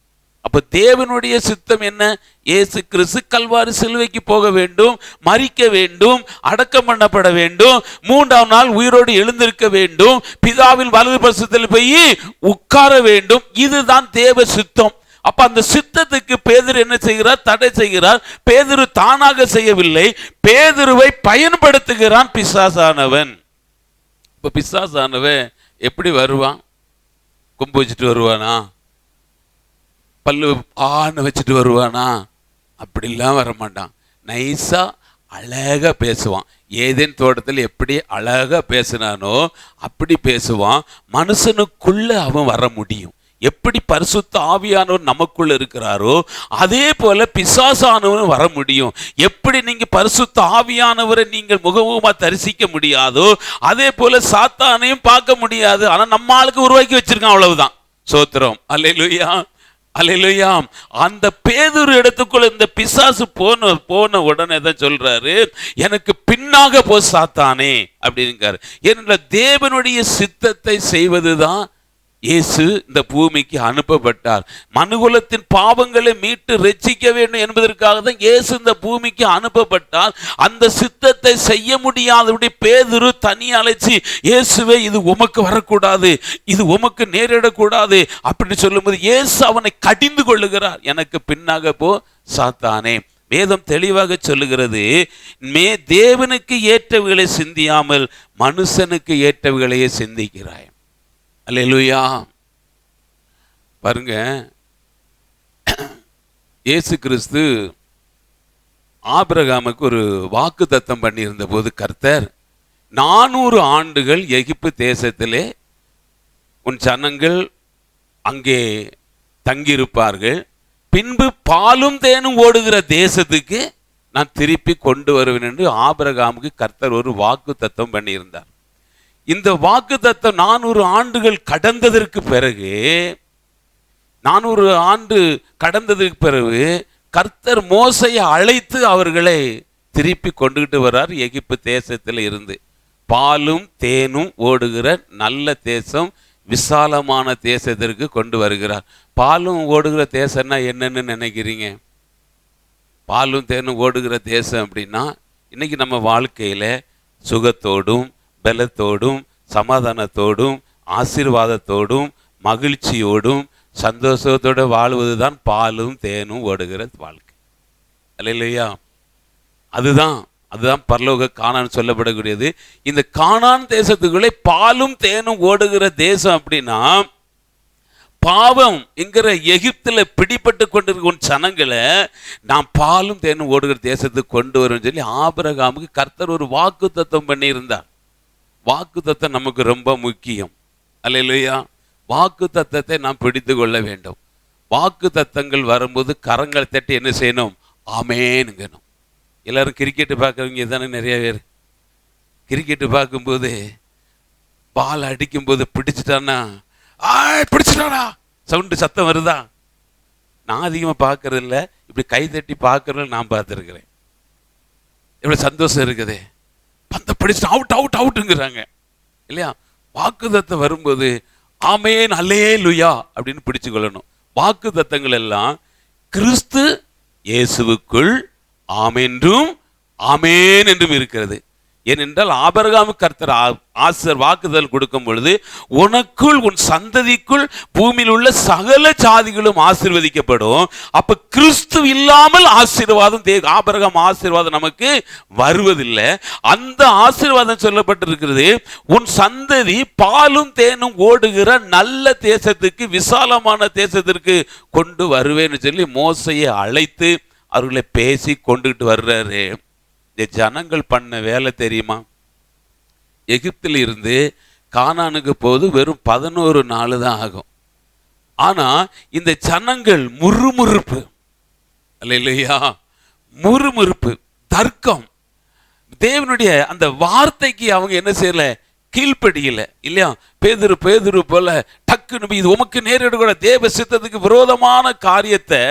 Speaker 2: அப்ப தேவனுடைய சித்தம் என்ன? இயேசு கிறிஸ்து கல்வாரி சிலுவைக்கு போக வேண்டும், மரிக்க வேண்டும், அடக்கம் பண்ணப்பட வேண்டும், 3ஆம் நாள் உயிரோடு எழுந்திருக்க வேண்டும், பிதாவின் வலது பரிசுத்தத்தில் போய் உட்கார வேண்டும். இதுதான் தேவ சித்தம். அப்ப அந்த சித்தத்துக்கு பேதுரு என்ன செய்கிறார்? தடை செய்கிறார். பேதுரு தானாக செய்யவில்லை, பேதுருவை பயன்படுத்துகிறான் பிசாசானவன். இப்ப பிசாசானவன் எப்படி வருவான்? கொம்பு வச்சுட்டு வருவானா? பல்லு ஆன்னு வச்சுட்டு வருவானா? அப்படிலாம் வரமாட்டான். நைஸா அழகா பேசுவான். ஏதேன் தோட்டத்தில் எப்படி அழகா பேசினானோ அப்படி பேசுவான். மனுஷனுக்குள்ள அவன் வர முடியும். எப்படி பரிசுத்த ஆவியானவர் நமக்குள்ள இருக்கிறாரோ அதே போல பிசாசானவன் வர முடியும். எப்படி நீங்க பரிசுத்த ஆவியானவரை நீங்கள் முகமுகமா தரிசிக்க முடியாதோ அதே போல சாத்தானையும் பார்க்க முடியாது. ஆனா நம்ம ஆளுக்கு உருவாக்கி வச்சிருக்கான், அவ்வளவுதான். சோத்திரம். அல்லேலூயா, அல்லேலூயா. அந்த பேதுரு இடத்துக்குள்ள இந்த பிசாசு போன உடனே தான் சொல்றாரு, எனக்கு பின்னாக போ சாத்தானே அப்படிங்கிறாரு. ஏனென்றால் தேவனுடைய சித்தத்தை செய்வதுதான் இயேசு இந்த பூமிக்கு அனுப்பப்பட்டார். மனுகுலத்தின் பாவங்களை மீட்டு ரட்சிக்க வேண்டும் என்பதற்காக தான் இயேசு இந்த பூமிக்கு அனுப்பப்பட்டார். அந்த சித்தத்தை செய்ய முடியாதபடி பேதுரு தனி அழைச்சி, இயேசுவே இது உமக்கு வரக்கூடாது, இது உமக்கு நேரிடக்கூடாது அப்படின்னு சொல்லும்போது இயேசு அவனை கடிந்து கொள்ளுகிறார். எனக்கு பின்னாக போ சாத்தானே. வேதம் தெளிவாக சொல்லுகிறது, தேவனுக்கு ஏற்றவைகளை சிந்தியாமல் மனுஷனுக்கு ஏற்றவைகளையே சிந்திக்கிறாய். அல்லேலூயா. பாருங்க, இயேசு கிறிஸ்து ஆபிரகாமுக்கு ஒரு வாக்கு தத்தம் பண்ணியிருந்த போது கர்த்தர் 400 ஆண்டுகள் எகிப்து தேசத்திலே உன் ஜனங்கள் அங்கே தங்கியிருப்பார்கள், பின்பு பாலும் தேனும் ஓடுகிற தேசத்துக்கு நான் திருப்பி கொண்டு வருவேன் என்று ஆபிரகாமுக்கு கர்த்தர் ஒரு வாக்கு தத்தம் பண்ணியிருந்தார். இந்த வாக்கு தத்தம் 400 ஆண்டுகள் கடந்ததற்கு பிறகு 400 ஆண்டு கடந்ததுக்கு பிறகு கர்த்தர் மோசையை அழைத்து அவர்களை திருப்பி கொண்டுகிட்டு வர்றார். எகிப்து தேசத்தில் இருந்து பாலும் தேனும் ஓடுகிற நல்ல தேசம், விசாலமான தேசத்திற்கு கொண்டு வருகிறார். பாலும் ஓடுகிற தேசம்னா என்னன்னு நினைக்கிறீங்க? பாலும் தேனும் ஓடுகிற தேசம் அப்படின்னா இன்னைக்கு நம்ம வாழ்க்கையில சுகத்தோடும் பலத்தோடும் சமாதானத்தோடும் ஆசீர்வாதத்தோடும் மகிழ்ச்சியோடும் சந்தோஷத்தோடு வாழ்வது தான் பாலும் தேனும் ஓடுகிற வாழ்க்கை. அல்லேலூயா. அதுதான் பரலோக கானான் சொல்லப்படக்கூடியது. இந்த கானான் தேசத்துக்குள்ளே பாலும் தேனும் ஓடுகிற தேசம் அப்படின்னா, பாவம் என்கிற எகிப்துல பிடிபட்டு கொண்டிருக்கும் ஜனங்களை நான் பாலும் தேனும் ஓடுகிற தேசத்துக்கு கொண்டு வருவேன்னு சொல்லி ஆபிரகாமுக்கு கர்த்தர் ஒரு வாக்கு தத்தம் பண்ணியிருந்தார். வாக்கு தத்தம் நமக்கு ரொம்ப முக்கியம். அல்லேலூயா. வாக்கு தத்தத்தை நாம் பிடித்து கொள்ள வேண்டும். வாக்கு தத்தங்கள் வரும்போது கரங்களை தட்டி என்ன செய்யணும்? ஆமேனுங்கணும். எல்லாரும் கிரிக்கெட்டு பார்க்குறவங்க தானே நிறைய பேர். கிரிக்கெட்டு பார்க்கும்போது பால் அடிக்கும்போது பிடிச்சிட்டான்னா பிடிச்சிட்டானா சவுண்டு சத்தம் வருதா? நான் அதிகமாக பார்க்கறது இல்லை, இப்படி கை தட்டி பார்க்கறதுல நான் பார்த்துருக்கிறேன். எவ்வளவு சந்தோஷம் இருக்குது. பந்த பிடிச்சிட்டு அவுட் அவுட் அவுட்டுங்கிறாங்க இல்லையா? வாக்குத்தத்தம் வரும்போது ஆமேன் அல்லேலூயா அப்படின்னு பிடிச்சு கொள்ளணும். வாக்குத்தத்தங்கள் எல்லாம் கிறிஸ்து இயேசுவுக்குள் ஆமென்றும் ஆமேன் என்றும் இருக்கிறது. ஏனென்றால் ஆபிரகாமுக்கு கர்த்தர் வாக்குதல் கொடுக்கும் பொழுது உனக்குள் உன் சந்ததிக்குள் பூமியில் உள்ள சகல ஜாதிகளும் ஆசீர்வதிக்கப்படும். அப்ப கிறிஸ்து இல்லாமல் ஆசீர்வாதம் ஆபிரகாம் ஆசீர்வாதம் நமக்கு வருவதில்லை. அந்த ஆசீர்வாதம் சொல்லப்பட்டிருக்கிறது, உன் சந்ததி பாலும் தேனும் ஓடுகிற நல்ல தேசத்துக்கு, விசாலமான தேசத்திற்கு கொண்டு வருவேன்னு சொல்லி மோசையை அழைத்து அவர்களை பேசி கொண்டுகிட்டு வர்றாரு. இந்த ஜனங்கள் பண்ண வேலை தெரியுமா? எகிப்தில் இருந்து கானானுக்கு போது வெறும் 11 நாள் தான் ஆகும். ஆனா இந்த ஜனங்கள் முறுமுறுப்பு இல்லையா, முறுமுறுப்பு, தர்க்கம், தேவனுடைய அந்த வார்த்தைக்கு அவங்க என்ன செய்யல, கீழ்ப்படியில இல்லையா? பேதுரு போல டக்குன்னு இது உமக்கு நேரிட தேவ சித்தத்துக்கு விரோதமான காரியத்தை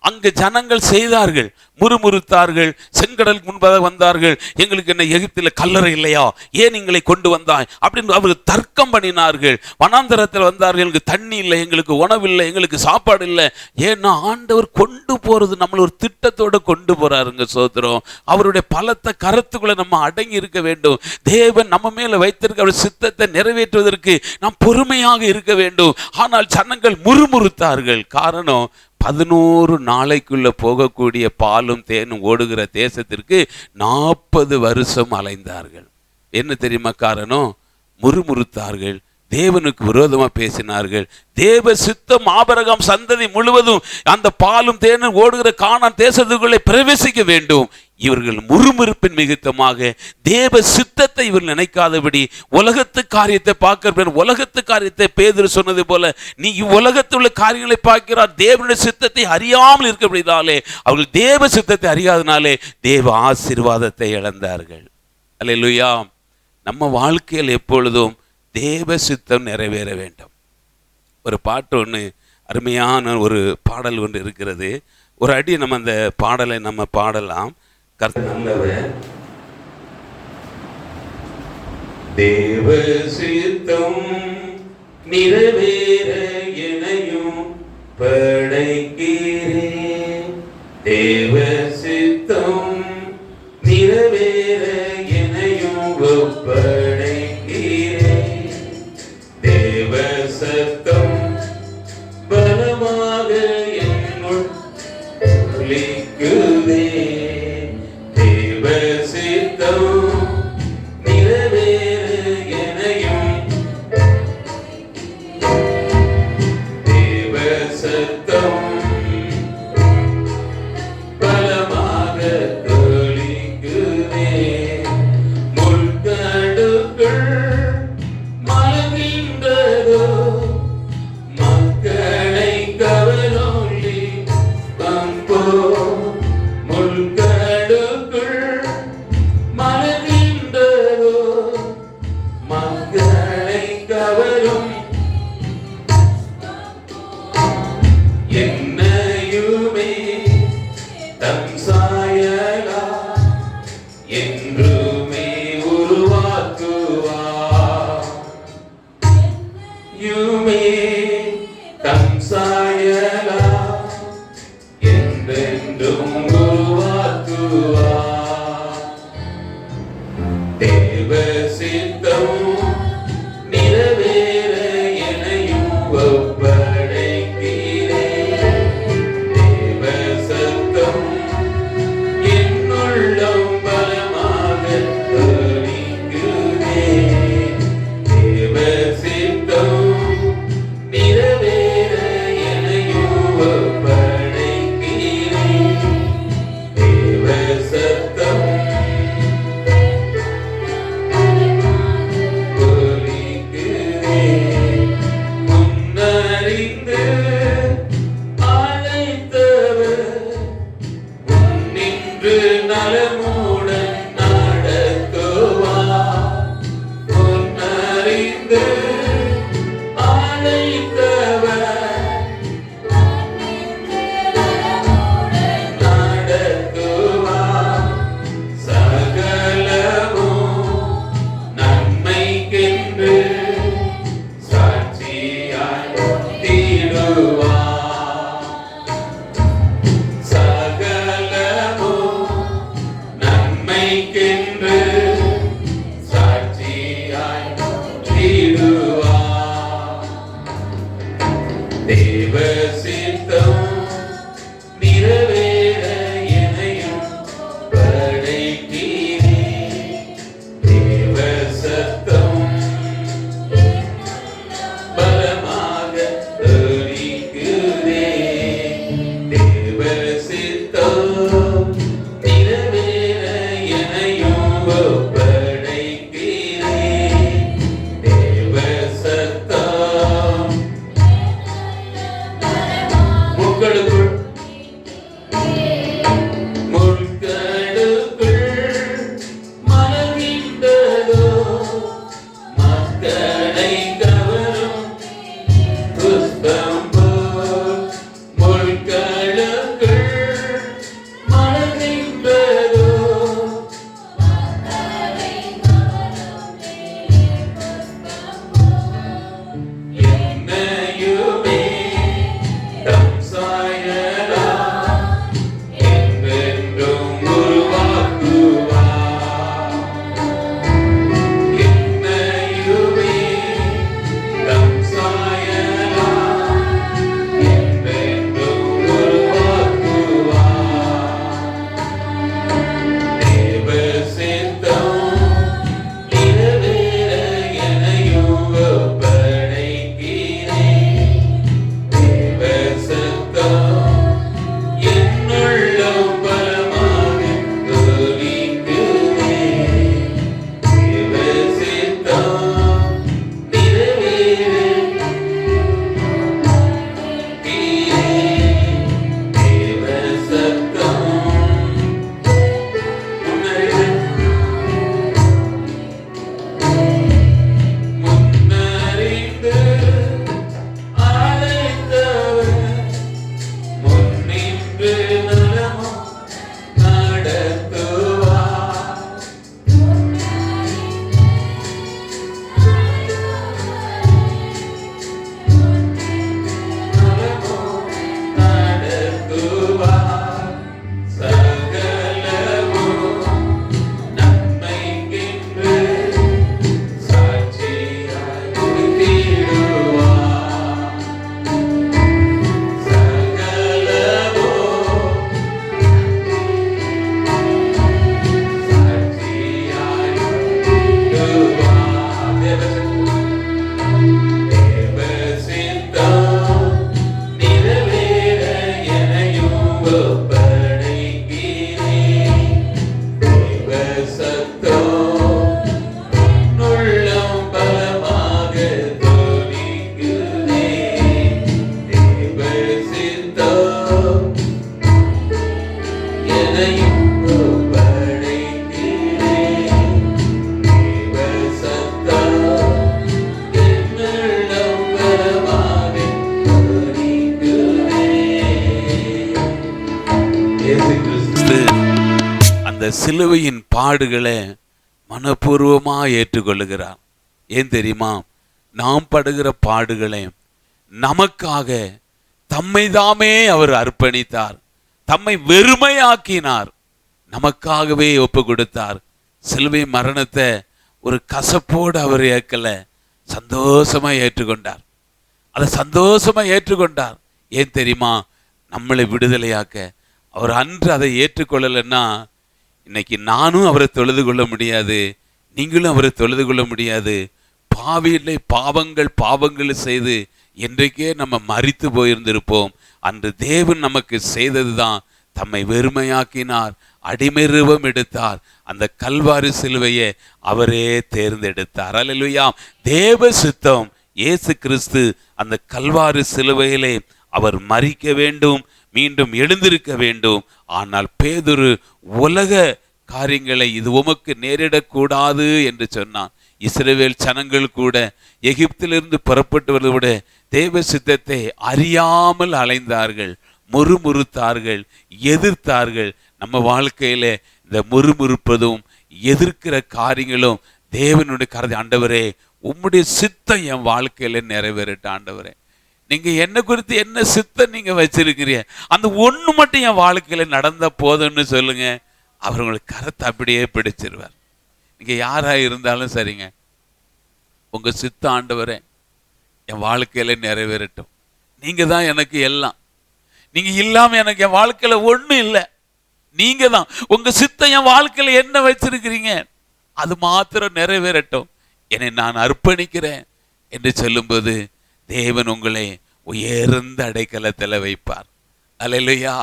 Speaker 2: அங்கு ஜனங்கள் செய்தார்கள், முறுமுறுத்தார்கள். செங்கடலுக்கு முன்பாக வந்தார்கள், எங்களுக்கு என்ன எகிப்தில் கல்லறை இல்லையா, ஏன் எங்களை கொண்டு வந்தாய் அப்படின்னு அவர்கள் தர்க்கம் பண்ணினார்கள். வனாந்தரத்தில் வந்தார்கள், எங்களுக்கு தண்ணி இல்லை, எங்களுக்கு உணவு இல்லை, எங்களுக்கு சாப்பாடு இல்லை. ஏன்னா ஆண்டவர் கொண்டு போறது நம்மள ஒரு திட்டத்தோடு கொண்டு போறாருங்க. சோதரம், அவருடைய பலத்த கருத்துக்களை நம்ம அடங்கி இருக்க வேண்டும். தேவன் நம்ம மேல வைத்திருக்க அவர் சித்தத்தை நிறைவேற்றுவதற்கு நாம் பொறுமையாக இருக்க வேண்டும். ஆனால் ஜனங்கள் முறுமுறுத்தார்கள். காரணம், 11 நாளைக்குள்ள போகக்கூடிய பாலும் தேனும் ஓடுகிற தேசத்திற்கு 40 வருஷம் அலைந்தார்கள். என்ன தெரியுமா காரணம்? முறுமுறுத்தார்கள், தேவனுக்கு விரோதமா பேசினார்கள். தேவ சித்தம் ஆபிரகாம் சந்ததி முழுவதும் அந்த பாலும் தேனும் ஓடுகிற கானான் தேசத்துக்குள்ளே பிரவேசிக்க வேண்டும். இவர்கள் முறுமுறுப்பின் மிகுத்தமாக தேவ சித்தத்தை இவர்கள் நினைக்காதபடி உலகத்து காரியத்தை பார்க்கிற, உலகத்து காரியத்தை பேதுரு சொன்னது போல நீ இவ்வுலகத்தில் உள்ள காரியங்களை பார்க்கிறார், தேவனுடைய சித்தத்தை அறியாமல் இருக்கபடினாலே, அவர்கள் தேவ சித்தத்தை அறியாதனாலே தேவ ஆசீர்வாதத்தை இழந்தார்கள். அல்லேலூயா. நம்ம வாழ்க்கையில் எப்பொழுதும் தேவ சித்தம் நிறைவேற வேண்டும். ஒரு பாட்டு ஒன்று, அருமையான ஒரு பாடல் ஒன்று இருக்கிறது. ஒரு அடி நம்ம அந்த பாடலை நம்ம பாடலாம். கர்த்தர் நல்லவர்,
Speaker 1: தேவ சித்தம் நிறைவேற எனையும் படைக்கிறேன். தேவ சித்தம் நிறைவேற எனையும் ஒப்படைக்கிறேன். தேவ சத்தம் பலமாக என்னுள் ஒலிக்குதே. தேவ சித்தம் நிறைவேற எனையும், தேவ சத்தம் பலமாக ஒலிக்குதே. முள்கடுகள் மலர்கின்றதோ, மக்களை கவலொளி பம்போ. முள்கடுகள் மலர்கின்றதோ, மக்களை கவலும் என்னையுமே தம் சாயலா என்றுமே உருவாக்குவார். யுமே தம் சாயலா என்றென்றும் உருவாக்குவார். தேவ சித்தம் நிறைவேற எனையும் ஒப்படைக்கிறேன். தேவ சத்தம் என்னுள்ளம் பலமாக ஒலிக்குதே. தேவ சித்தம் நிறைவேற எனையும்
Speaker 2: சிலுவையின் பாடுகளை மனப்பூர்வமா ஏற்றுக்கொள்ளுகிறார். ஏன் தெரியுமா? நாம் படுகிற பாடுகளை நமக்காக தம்மை தாமே அவர் அர்ப்பணித்தார், தம்மை வெறுமையாக்கினார், நமக்காகவே ஒப்பு கொடுத்தார். சிலுவை மரணத்தை ஒரு கசப்போடு அவர் ஏற்கல, சந்தோஷமா ஏற்றுக்கொண்டார். அதை சந்தோஷமா ஏற்றுக்கொண்டார். ஏன் தெரியுமா? நம்மளை விடுதலையாக்க. அவர் அன்று அதை ஏற்றுக்கொள்ளலைன்னா இன்னைக்கு நானும் அவரை தொழுது கொள்ள முடியாது, நீங்களும் அவரை தொழுது கொள்ள முடியாது. பாவியிலே பாவங்கள் செய்து என்றைக்கே நம்ம மரித்து போயிருந்திருப்போம். அன்று தேவன் நமக்கு செய்ததுதான், தம்மை வெறுமையாக்கினார், அடிமை ரூபம் எடுத்தார், அந்த கல்வாரி சிலுவையை அவரே தேர்ந்தெடுத்தார். அல்லேலூயா. தேவ சித்தம் இயேசு கிறிஸ்து அந்த கல்வாரி சிலுவையிலே அவர் மரிக்க வேண்டும், மீண்டும் எழுந்திருக்க வேண்டும். ஆனால் பேதுரு உலக காரியங்களை இது உமக்கு நேரிடக்கூடாது என்று சொன்னான். இஸ்ரவேல் ஜனங்கள் கூட எகிப்திலிருந்து புறப்பட்டு வருவதை விட தேவ சித்தத்தை அறியாமல் அலைந்தார்கள், முறுமுறுத்தார்கள், எதிர்த்தார்கள். நம்ம வாழ்க்கையில இந்த முறுமுறுப்பதும் எதிர்க்கிற காரியங்களும் தேவனுடைய கருதி, ஆண்டவரே உம்முடைய சித்தம் என் வாழ்க்கையில நிறைவேறட்ட ஆண்டவரே, நீங்க என்ன குறித்து என்ன சித்தம் நீங்க வச்சிருக்கிறீங்க, அந்த ஒண்ணு மட்டும் என் வாழ்க்கையில நடந்த போதும்னு சொல்லுங்க. அவர் உங்களுக்கு கரத்தை அப்படியே பிடிச்சிருவார். நீங்க யாரா இருந்தாலும் சரிங்க, உங்க சித்தம் ஆண்டவரே என் வாழ்க்கையில நிறைவேறட்டும், நீங்க தான் எனக்கு எல்லாம், நீங்க இல்லாம எனக்கு என் வாழ்க்கையில ஒண்ணும் இல்லை, நீங்க தான், உங்க சித்தம் என் வாழ்க்கையில என்ன வச்சிருக்கிறீங்க அது மாத்திரம் நிறைவேறட்டும், என்னை நான் அர்ப்பணிக்கிறேன் என்று சொல்லும்போது தேவன் உங்களை உயர்ந்த அடைக்கலத்தில் வைப்பார். அல்லேலூயா.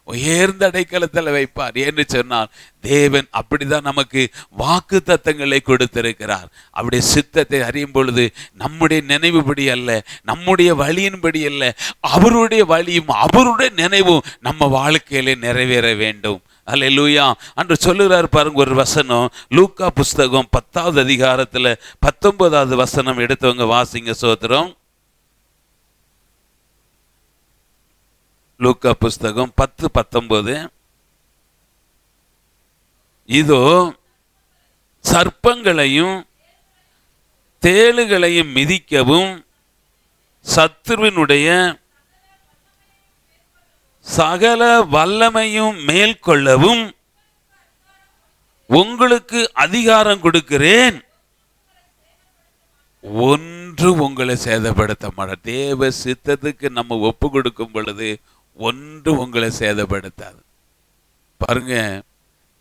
Speaker 2: உயர்ந்த அடைக்கலத்தில் வைப்பார் என்று சொன்னால் தேவன் அப்படிதான் நமக்கு வாக்கு தத்தங்களை கொடுத்திருக்கிறார். அவருடைய சித்தத்தை அறியும் பொழுது நம்முடைய நினைவுபடி அல்ல, நம்முடைய வழியின்படி அல்ல, அவருடைய வழியும் அவருடைய நினைவும் நம்ம வாழ்க்கையிலே நிறைவேற வேண்டும். அல்லேலூயா. அன்று சொல்லுகிறார் பாருங்க ஒரு வசனம், லூக்கா புஸ்தகம் 10வது அதிகாரத்துல 19வது வசனம் எடுத்தவங்க வாசிங்க. சோத்திரம். லூக்கா புஸ்தகம் 10:19. இதோ சர்ப்பங்களையும் தேளுகளையும் மிதிக்கவும் சத்துருவினுடைய சகல வல்லமையும் மேற்கொள்ளவும் உங்களுக்கு அதிகாரம் கொடுக்கிறேன், ஒன்று உங்களை சேதப்படுத்த மாட்டார். தேவ சித்தத்துக்கு நம்ம ஒப்பு கொடுக்கும் பொழுது ஒன்று உங்களை சேதப்படுத்தாது. பாருங்க,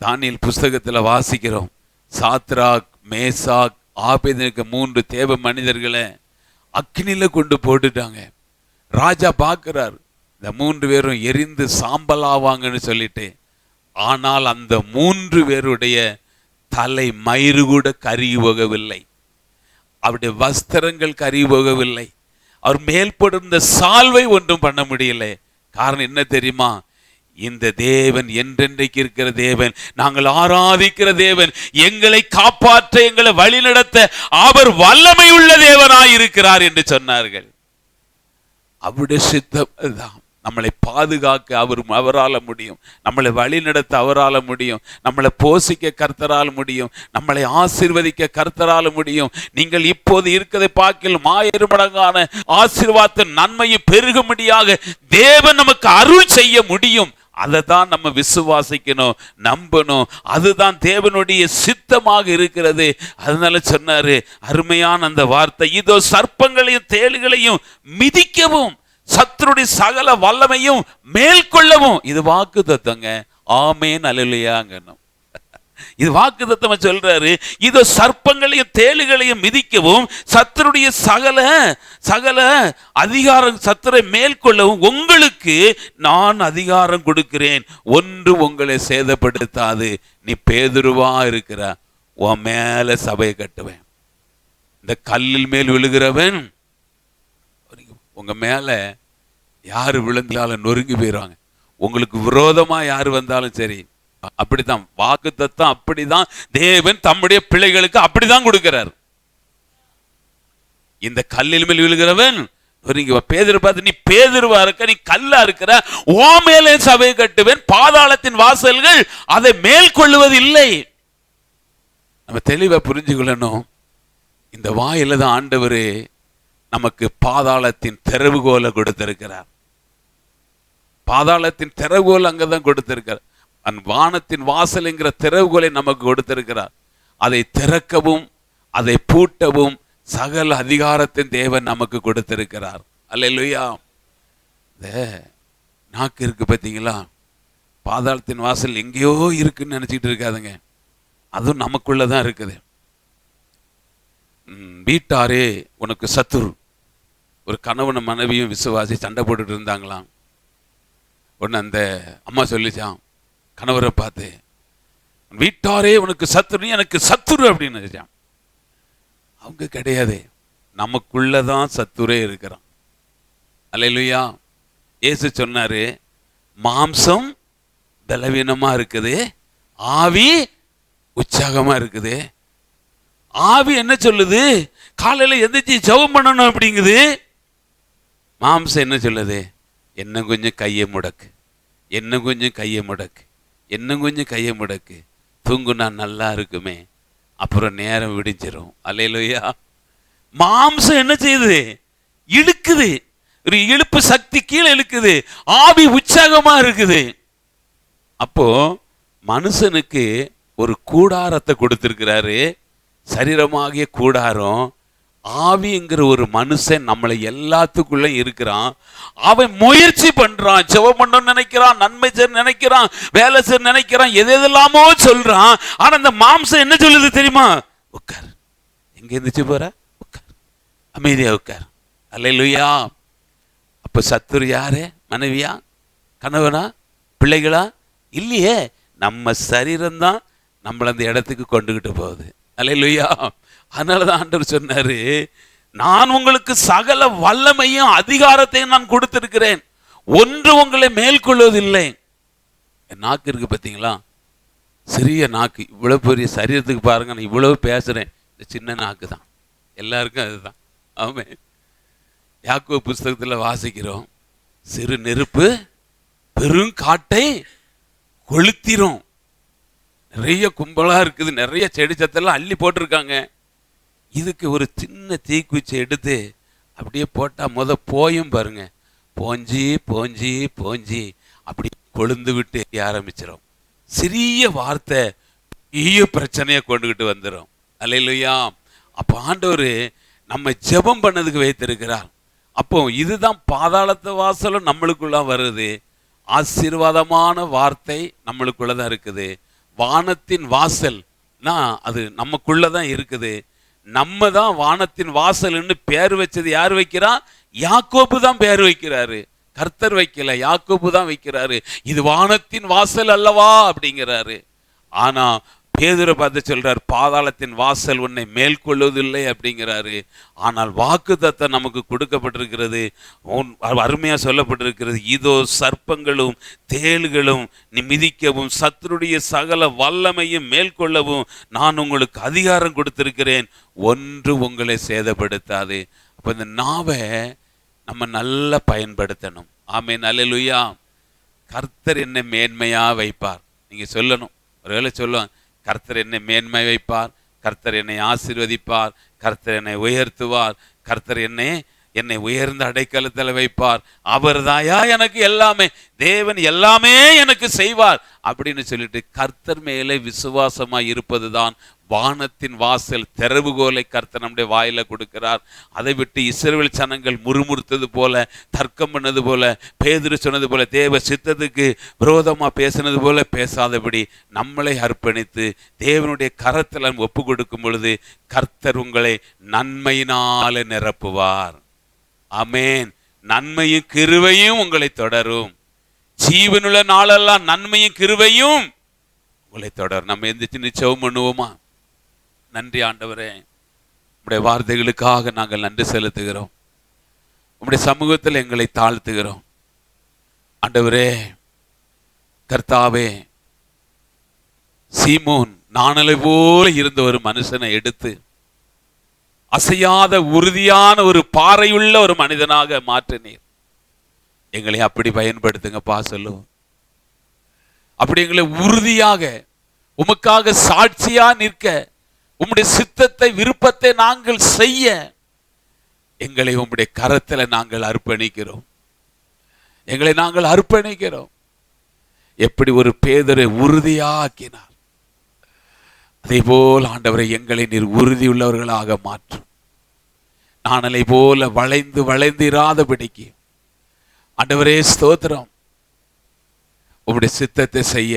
Speaker 2: தானியேல் புஸ்தகத்துல வாசிக்கிறோம், சாத்ராக், மேசாக், ஆபேத்நேகோ 3 தேவ மனிதர்களை அக்னியில கொண்டு போட்டுட்டாங்க. ராஜா பார்க்கிறார், இந்த 3 பேரும் எரிந்து சாம்பலாவாங்கன்னு சொல்லிட்டு. ஆனால் அந்த 3 பேருடைய தலை மயிறு கூட கருகி போகவில்லை, அவருடைய வஸ்திரங்கள் கருகி போகவில்லை, அவர் மேல் போட்டிருந்த சால்வை ஒன்றும் பண்ண முடியல. காரணம் என்ன தெரியுமா? இந்த தேவன் என்றென்றைக்கு இருக்கிற தேவன், நாங்கள் ஆராதிக்கிற தேவன், எங்களை காப்பாற்ற எங்களை வழிநடத்த அவர் வல்லமை உள்ள தேவனாய் இருக்கிறார் என்று சொன்னார்கள். அவருடைய சித்தம் தான். நம்மளை பாதுகாக்க அவரால் முடியும், நம்மளை வழி நடத்த அவரால் முடியும், நம்மளை போஷிக்க கர்த்தரால் முடியும், நம்மளை ஆசீர்வதிக்க கர்த்தரால் முடியும். நீங்கள் இப்போது இருக்கிறதை பார்க்கிலும் 1000 மடங்கான ஆசீர்வாதத்தின் நன்மையை பெருகும்படியாக தேவன் நமக்கு அருள் செய்ய முடியும். அதை தான் நம்ம விசுவாசிக்கணும், நம்பணும். அதுதான் தேவனுடைய சித்தமாக இருக்கிறது. அதனால சொன்னாரு அருமையான அந்த வார்த்தை, இதோ சர்ப்பங்களையும் தேளுகளையும் மிதிக்கவும் சத்துருடைய சகல வல்லமையும் மேற்கொள்ளவும். இது வாக்கு தத்தங்க. ஆமேன், அல்லேலூயாங்கணும். இது வாக்கு தத்தம் சொல்றாரு. இதோ சர்ப்பங்களையும் தேளுகளையும் மிதிக்கவும் சத்துருடைய சகல அதிகாரம், சத்துரை மேற்கொள்ளவும் உங்களுக்கு நான் அதிகாரம் கொடுக்கிறேன், ஒன்று உங்களை சேதப்படுத்தாது. நீ பேதுருவா இருக்கிற, உன் மேல சபையை கட்டுவேன். இந்த கல்லில் மேல் விழுகிறவன் உங்க மேல யாரு விழுந்தாலும் நொறுங்கி போயிடுவாங்க. உங்களுக்கு விரோதமா யாரு வந்தாலும் சரி. அப்படித்தான் வாக்கு தத்தம், அப்படிதான் தேவன் தம்முடைய பிள்ளைகளுக்கு அப்படிதான் கொடுக்கிறார். இந்த கல்லில் மேல் விழுகிறவன் நீங்க பேதுரு பார்த்து, நீ பேதுருவா இருக்க, நீ கல்லா இருக்கிற, ஓ மேலே சபை கட்டுவேன், பாதாளத்தின் வாசல்கள் அதை மேற்கொள்ளுவது இல்லை. நம்ம தெளிவா புரிஞ்சுக்கொள்ளணும். இந்த வாயில தான் ஆண்டவர் நமக்கு பாதாளத்தின் திறவுகோலை கொடுத்திருக்கிறார். பாதாளத்தின் திறவுகோல் அங்கதான் கொடுத்திருக்கிறார். வானத்தின் வாசல் என்கிற திறவுகோலை நமக்கு கொடுத்திருக்கிறார். அதை திறக்கவும் அதை பூட்டவும் சகல அதிகாரத்தின் தேவன் நமக்கு கொடுத்திருக்கிறார். அல்லேலூயா. இந்த நாக்கு இருக்கு பார்த்தீங்களா, பாதாளத்தின் வாசல் எங்கேயோ இருக்குன்னு நினைச்சிட்டு இருக்காதுங்க, அதுவும் நமக்குள்ளதான் இருக்குது. வீட்டாரே உனக்கு சத்துரு. ஒரு கணவன் மனைவியும் விசுவாசி சண்டை போட்டுட்டு இருந்தாங்களாம். உடனே அந்த அம்மா சொல்லிச்சான் கணவரை பார்த்து, வீட்டாரே உனக்கு சத்துரு, எனக்கு சத்துரு அப்படின்னு நினைச்சான். அவங்க கிடையாது, நமக்குள்ளதான் சத்துரே இருக்கிறான். அல்லேலூயா. இயேசு சொன்னாரு, மாம்சம் பலவீனமா இருக்குது, ஆவி உற்சாகமா இருக்குது. ஆவி என்ன சொல்லுது? காலையில எந்திரிச்சு ஜெபம் பண்ணணும் அப்படிங்குது. மாம்சம் என்ன சொல்லுது? இன்னும் கொஞ்சம் கையை முடக்கு, இன்னும் கொஞ்சம் கையை முடக்கு, இன்னும் கொஞ்சம் கையை முடக்கு, தூங்குனா நல்லா இருக்குமே, அப்புறம் நேரம் விடிஞ்சிரும். அல்லேலூயா. மாம்சம் என்ன செய்யுது? இழுக்குது, ஒரு இழுப்பு சக்தி கீழே இழுக்குது, ஆவி உற்சாகமா இருக்குது. அப்போ மனுஷனுக்கு ஒரு கூடாரத்தை கொடுத்திருக்கிறாரு, சரீரமாகிய கூடாரம். ஆவிங்கிற ஒரு மனுஷன் நம்மளை எல்லாத்துக்குள்ள இருக்கிறான். அவன் முயற்சி பண்றான், ஜெபம் பண்ணணும்னு நினைக்கிறான், நன்மை செய்ய நினைக்கிறான், வேலை செய்ய நினைக்கிறான், எதெல்லாமோ சொல்றான். ஆனா அந்த மாம்சம் என்ன சொல்லுது தெரியுமா? உட்கார். எங்க இருந்துச்சு போற? உட்கார், அமைதியா உட்கார். அல்லேலூயா. அப்ப சத்துரு யாரு? மனைவியா, கணவனா, பிள்ளைகளா? இல்லையே, நம்ம சரீரம் தான் நம்மள அந்த இடத்துக்கு கொண்டுகிட்டு போகுது. அல்லேலூயா. அதனாலதான் ஆண்டவர் சொன்னாரு, நான் உங்களுக்கு சகல வல்லமையும் அதிகாரத்தையும் நான் கொடுத்திருக்கிறேன், ஒன்று உங்களை மேற்கொள்வதில்லை. என் நாக்கு இருக்கு பார்த்தீங்களா, சிறிய நாக்கு. இவ்வளவு பெரிய சரீரத்துக்கு பாருங்க, நான் இவ்வளவு பேசுறேன், இந்த சின்ன நாக்கு தான். எல்லாருக்கும் அதுதான். ஆமே. யாக்கோபு புஸ்தகத்தில் வாசிக்கிறோம், சிறு நெருப்பு பெருங்காட்டை கொளுத்திரும். நிறைய கும்பலா இருக்குது, நிறைய செடி சத்தெல்லாம் அள்ளி போட்டிருக்காங்க. இதுக்கு ஒரு சின்ன தீக்குச்சி எடுத்து அப்படியே போட்டா போயும் பாருங்க, போஞ்சி போஞ்சி போஞ்சி அப்படி கொழுந்து விட்டு எரிய ஆரம்பிச்சிடும். சிறிய வார்த்தை பெரிய பிரச்சனையை கொண்டுகிட்டு வந்துடும். அல்லேலூயா. அப்போ ஆண்டவர் நம்ம ஜெபம் பண்ணதுக்கு வைத்திருக்கிறார். அப்போ இதுதான் பாதாளத்து வாசலும் நம்மளுக்குள்ள வருது. ஆசீர்வாதமான வார்த்தை நம்மளுக்குள்ளதான் இருக்குது. வானத்தின் வாசல்னா அது நமக்குள்ளதான் இருக்குது. நம்ம தான் வானத்தின் வாசல்னு பேர் வச்சது யார் வைக்கிறா? யாக்கோபு தான் பேர் வைக்கிறாரு, கர்த்தர் வைக்கல, யாக்கோபு தான் வைக்கிறாரு. இது வானத்தின் வாசல் அல்லவா அப்படிங்கிறாரு. ஆனா பேதுரு பார்த்து சொல்றார், பாதாளத்தின் வாசல் உன்னை மேற்கொள்வதில்லை அப்படிங்கிறாரு. ஆனால் வாக்குத்தத்தம் நமக்கு கொடுக்கப்பட்டிருக்கிறது, அருமையா சொல்லப்பட்டிருக்கிறது. இதோ சர்ப்பங்களும் தேள்களும் நீ மிதிக்கவும் சத்துருடைய சகல வல்லமையும் மேற்கொள்ளவும் நான் உங்களுக்கு அதிகாரம் கொடுத்திருக்கிறேன், ஒன்று உங்களை சேதப்படுத்தாது. அப்ப இந்த நாவை நம்ம நல்லா பயன்படுத்தணும். ஆமென். அல்லேலூயா. கர்த்தர் என்னை மேன்மையா வைப்பார். நீங்க சொல்லணும், ஒருவேளை சொல்லுவாங்க, கர்த்தர் என்னை மேன்மை வைப்பார், கர்த்தர் என்னை ஆசீர்வதிப்பார், கர்த்தர் என்னை உயர்த்துவார், கர்த்தர் என்னை உயர்ந்த அடைக்கலத்தில் வைப்பார், அவர் தாயா எனக்கு எல்லாமே, தேவன் எல்லாமே எனக்கு செய்வார் அப்படின்னு சொல்லிட்டு கர்த்தர் மேலே விசுவாசமா இருப்பது தான் வானத்தின் வாசல் திறவுகோலை கர்த்தர் நம்முடைய வாயில கொடுக்கிறார். அதை விட்டு இஸ்ரவேல் ஜனங்கள் முறுமுறுத்தது போல, தர்க்கம் பண்ணது போல, பேதுரு சொன்னது போல, தேவ சித்தத்துக்கு விரோதமா பேசினது போல பேசாதபடி நம்மளை அர்ப்பணித்து தேவனுடைய கரத்தில் ஒப்பு கொடுக்கும் பொழுது கர்த்தர் உங்களை நன்மையினால நிரப்புவார். ஆமென். நன்மையும் கிருபையும் உங்களை தொடரும். ஜீவனுள்ள நாளெல்லாம் நன்மையும் கிருபையும் உங்களை தொடரும். நம்ம எந்திரிச்சு நிச்சயம் பண்ணுவோமா? நன்றி ஆண்டவரே, உம்முடைய வார்த்தைகளுக்காக நாங்கள் நன்றி செலுத்துகிறோம். உம்முடைய சமூகத்தில் எங்களை தாழ்த்துகிறோம். ஆண்டவரே, கர்த்தாவே, சீமோன் நாணலை போல இருந்த ஒரு மனுஷனை எடுத்து அசையாத உறுதியான ஒரு பாறையுள்ள ஒரு மனிதனாக மாற்றினீர். எங்களை அப்படி பயன்படுத்துங்கப்பா சொல்லுவோம். அப்படி எங்களை உறுதியாக உமக்காக சாட்சியா நிற்க, உம்முடைய சித்தத்தை விருப்பத்தை நாங்கள் செய்ய எங்களை உம்முடைய கரத்தில் நாங்கள் அர்ப்பணிக்கிறோம். எங்களை நாங்கள் அர்ப்பணிக்கிறோம். எப்படி ஒரு பேதுரை உறுதியாக்கினார், அதே போல் ஆண்டவரை எங்களை நீர் உறுதியுள்ளவர்களாக மாற்றும். நாணலை போல வளைந்து வளைந்து இராதபடிக்கு ஆண்டவரே ஸ்தோத்திரம். உம்முடைய சித்தத்தை செய்ய,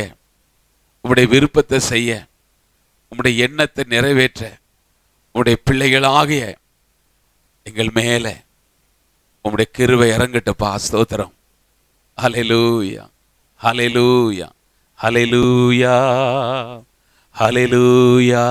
Speaker 2: உம்முடைய விருப்பத்தை செய்ய, உம்முடைய எண்ணத்தை நிறைவேற்ற உம்முடைய பிள்ளைகளாகிய எங்கள் மேலே உம்முடைய கிருபை இறங்கட்டுப்பா. ஸ்தோத்திரம். ஹல்லேலூயா, ஹல்லேலூயா, ஹல்லேலூயா, ஹல்லேலூயா.